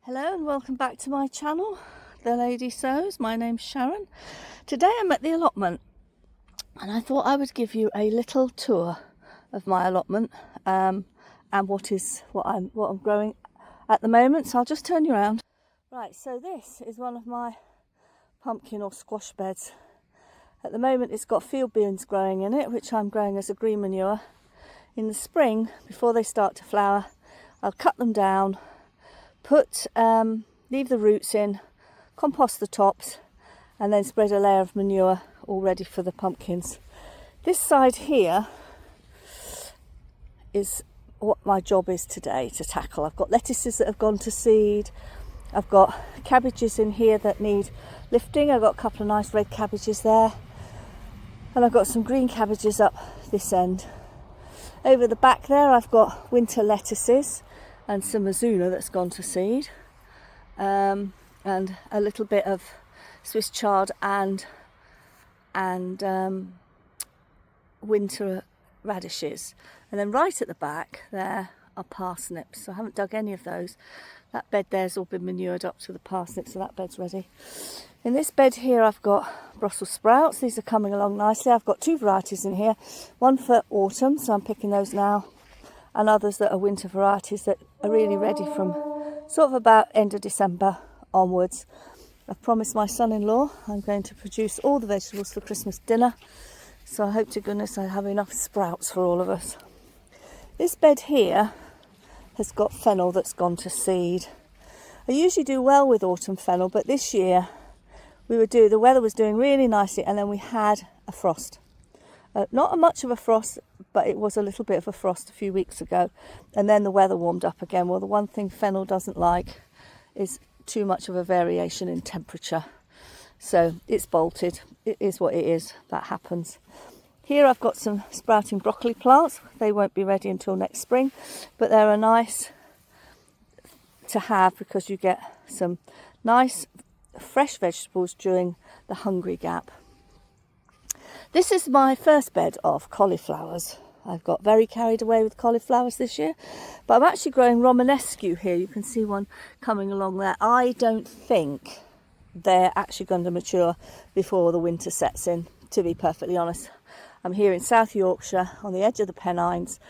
Hello and welcome back to my channel, The Lady Sows. My name's Sharon. Today I'm at the allotment and I thought I would give you a little tour of my allotment and what I'm growing at the moment. So I'll just turn you around. Right, so this is one of my pumpkin or squash beds. At the moment it's got field beans growing in it, which I'm growing as a green manure. In the spring, before they start to flower, I'll cut them down, leave the roots in, compost the tops, and then spread a layer of manure all ready for the pumpkins. This side here is what my job is today to tackle. I've got lettuces that have gone to seed. I've got cabbages in here that need lifting. I've got a couple of nice red cabbages there. And I've got some green cabbages up this end. Over the back there I've got winter lettuces and some azuna that's gone to seed, and a little bit of Swiss chard and winter radishes. And then right at the back there are parsnips. So I haven't dug any of those. That bed there's all been manured up to the parsnips, so that bed's ready. In this bed here I've got Brussels sprouts. These are coming along nicely. I've got two varieties in here, one for autumn, so I'm picking those now, and others that are winter varieties that are really ready from sort of about end of December onwards. I've promised my son-in-law I'm going to produce all the vegetables for Christmas dinner, so I hope to goodness I have enough sprouts for all of us. This bed here has got fennel that's gone to seed. I usually do well with autumn fennel, but this year the weather was doing really nicely, and then we had a frost. Not much of a frost, but it was a little bit of a frost a few weeks ago, and then the weather warmed up again. Well, the one thing fennel doesn't like is too much of a variation in temperature, so it's bolted. It is what it is. That happens. Here I've got some sprouting broccoli plants. They won't be ready until next spring, but they're nice to have because you get some nice fresh vegetables during the hungry gap. This is my first bed of cauliflowers. I've got very carried away with cauliflowers this year, but I'm actually growing Romanesque here. You can see one coming along there. I don't think they're actually going to mature before the winter sets in, to be perfectly honest. I'm here in South Yorkshire on the edge of the Pennines,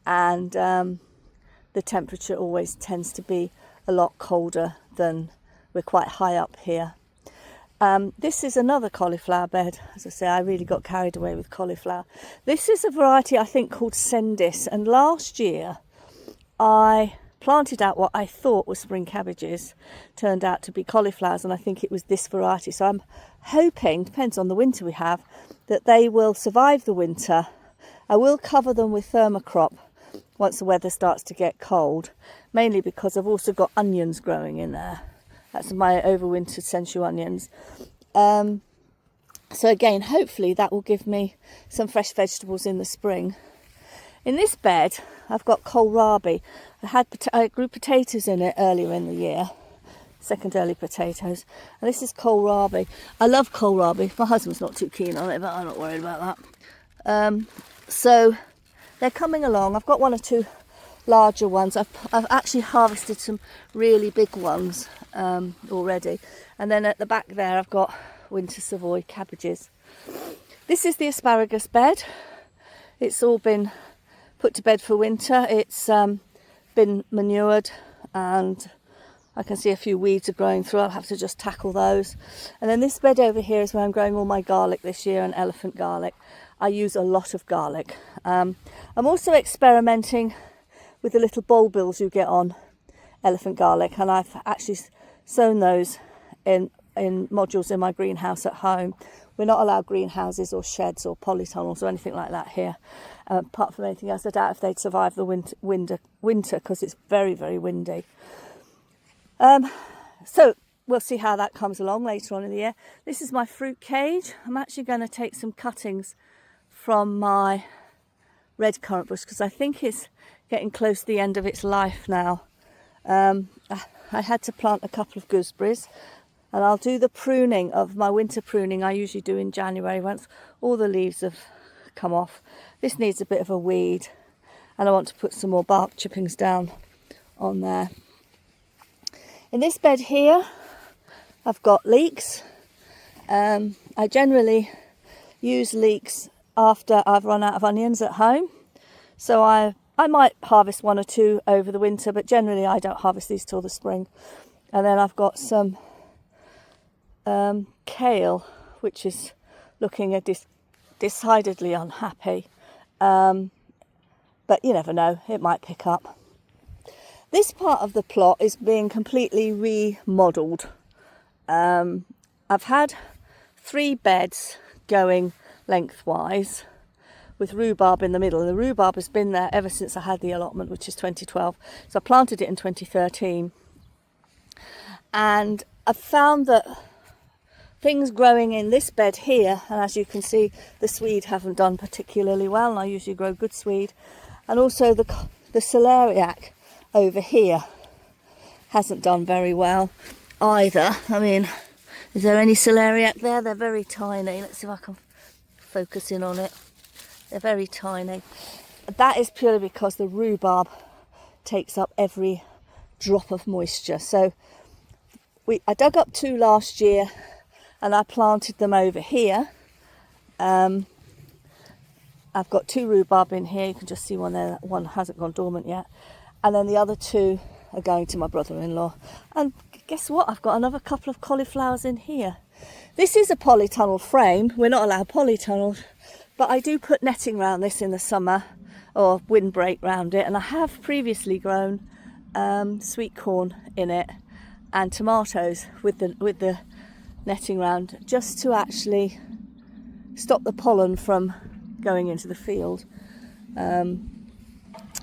and the temperature always tends to be a lot colder than we're quite high up here. This is another cauliflower bed. As I say, I really got carried away with cauliflower. This is a variety I think called Sendis, and last year I planted out what I thought were spring cabbages, turned out to be cauliflowers, and I think it was this variety. So I'm hoping, depends on the winter we have, that they will survive the winter. I will cover them with thermocrop once the weather starts to get cold, mainly because I've also got onions growing in there. That's my overwintered sensu onions. So again, hopefully that will give me some fresh vegetables in the spring. In this bed, I've got kohlrabi. I grew potatoes in it earlier in the year, second early potatoes. And this is kohlrabi. I love kohlrabi. My husband's not too keen on it, but I'm not worried about that. So they're coming along. I've got one or two larger ones. I've actually harvested some really big ones already, and then at the back there I've got winter Savoy cabbages. This is the asparagus bed. It's all been put to bed for winter. It's been manured, and I can see a few weeds are growing through. I'll have to just tackle those. And then this bed over here is where I'm growing all my garlic this year, and elephant garlic. I use a lot of garlic. I'm also experimenting with the little bulbils you get on elephant garlic, and I've actually sown those in modules in my greenhouse at home. We're not allowed greenhouses or sheds or polytunnels or anything like that here. Apart from anything else, I doubt if they'd survive the winter because it's very, very windy. So we'll see how that comes along later on in the year. This is my fruit cage. I'm actually going to take some cuttings from my red currant bush because I think it's getting close to the end of its life now. I had to plant a couple of gooseberries, and I'll do the pruning of my winter pruning I usually do in January once all the leaves have come off. This needs a bit of a weed, and I want to put some more bark chippings down on there. In this bed here, I've got leeks. I generally use leeks after I've run out of onions at home. So I might harvest 1 or 2 over the winter, but generally I don't harvest these till the spring. And then I've got some kale, which is looking decidedly unhappy. But you never know, it might pick up. This part of the plot is being completely remodelled. I've had 3 beds going lengthwise with rhubarb in the middle. And the rhubarb has been there ever since I had the allotment, which is 2012. So I planted it in 2013. And I've found that things growing in this bed here, and as you can see, the swede haven't done particularly well, and I usually grow good swede. And also the celeriac over here hasn't done very well either. I mean, is there any celeriac there? They're very tiny. Let's see if I can focus in on it. They're very tiny. That is purely because the rhubarb takes up every drop of moisture. So I dug up 2 last year and I planted them over here. I've got 2 rhubarb in here. You can just see one there. That one hasn't gone dormant yet. And then the other 2 are going to my brother-in-law. And guess what? I've got another couple of cauliflowers in here. This is a polytunnel frame. We're not allowed polytunnels, but I do put netting around this in the summer, or windbreak round it. And I have previously grown sweet corn in it and tomatoes with the netting round, just to actually stop the pollen from going into the field.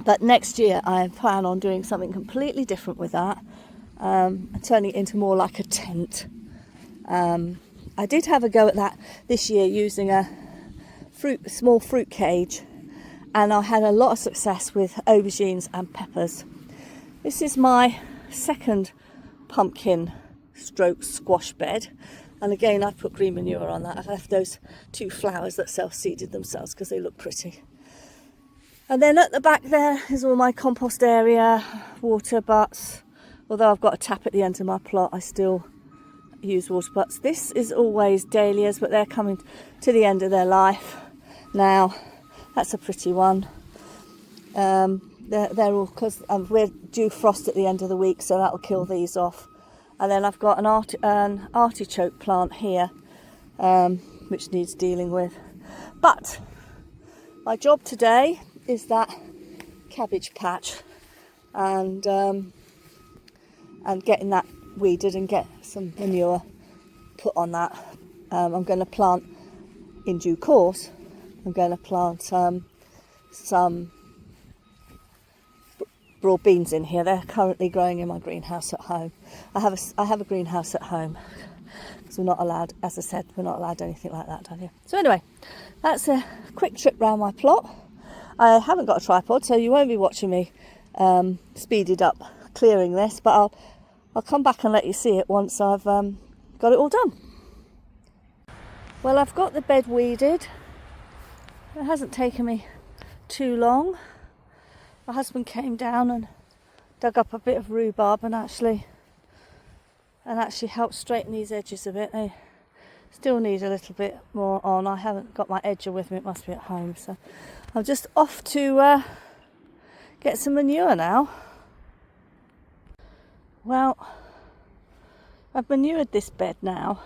But next year I plan on doing something completely different with that, and turning it into more like a tent. I did have a go at that this year using a small fruit cage, and I had a lot of success with aubergines and peppers. This is my second pumpkin stroke squash bed, and again I've put green manure on that. I've left those 2 flowers that self-seeded themselves because they look pretty. And then at the back there is all my compost area, water butts. Although I've got a tap at the end of my plot, I still use water butts. This is always dahlias, but they're coming to the end of their life now. That's a pretty one. They're all, because we're due frost at the end of the week, so that'll kill these off. And then I've got an artichoke plant here, which needs dealing with. But my job today is that cabbage patch, and getting that weeded and get some manure put on that. I'm going to plant, in due course, I'm going to plant some broad beans in here. They're currently growing in my greenhouse at home. I have a greenhouse at home, because we're not allowed, as I said, we're not allowed anything like that down here. So anyway, that's a quick trip round my plot. I haven't got a tripod, so you won't be watching me speeded up clearing this, but I'll come back and let you see it once I've got it all done. Well, I've got the bed weeded. It hasn't taken me too long. My husband came down and dug up a bit of rhubarb and actually helped straighten these edges a bit. They still need a little bit more on. I haven't got my edger with me, it must be at home, so I'm just off to get some manure now. Well, I've manured this bed now.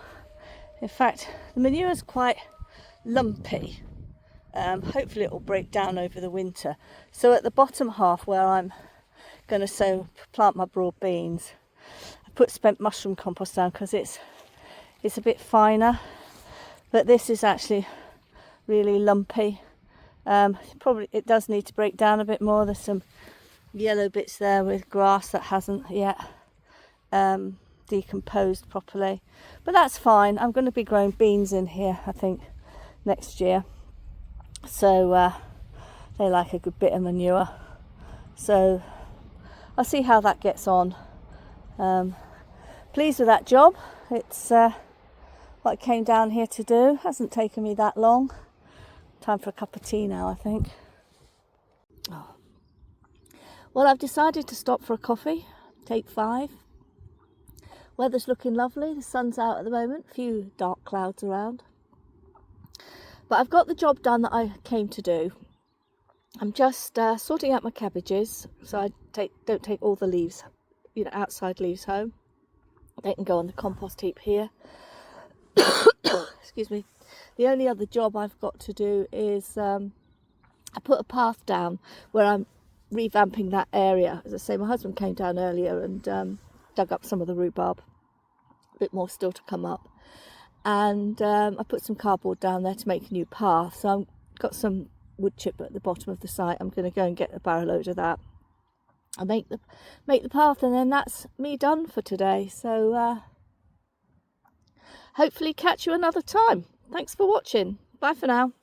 In fact, the manure is quite lumpy. Hopefully it will break down over the winter. So at the bottom half, where I'm going to plant my broad beans, I put spent mushroom compost down because it's a bit finer. But this is actually really lumpy. Probably it does need to break down a bit more. There's some yellow bits there with grass that hasn't yet decomposed properly, but that's fine. I'm going to be growing beans in here, I think, next year, so they like a good bit of manure, so I'll see how that gets on. Pleased with that job. It's what I came down here to do. Hasn't taken me that long. Time for a cup of tea now, I think. Oh. Well, I've decided to stop for a coffee, take 5. Weather's looking lovely, the sun's out at the moment, a few dark clouds around. But I've got the job done that I came to do. I'm just sorting out my cabbages, so I don't take all the leaves, outside leaves home. They can go on the compost heap here. Excuse me. The only other job I've got to do is I put a path down where I'm revamping that area. As I say, my husband came down earlier and dug up some of the rhubarb. A bit more still to come up. And I put some cardboard down there to make a new path. So I've got some wood chip at the bottom of the site. I'm going to go and get a barrow load of that. I'll make the path, and then that's me done for today. So hopefully catch you another time. Thanks for watching. Bye for now.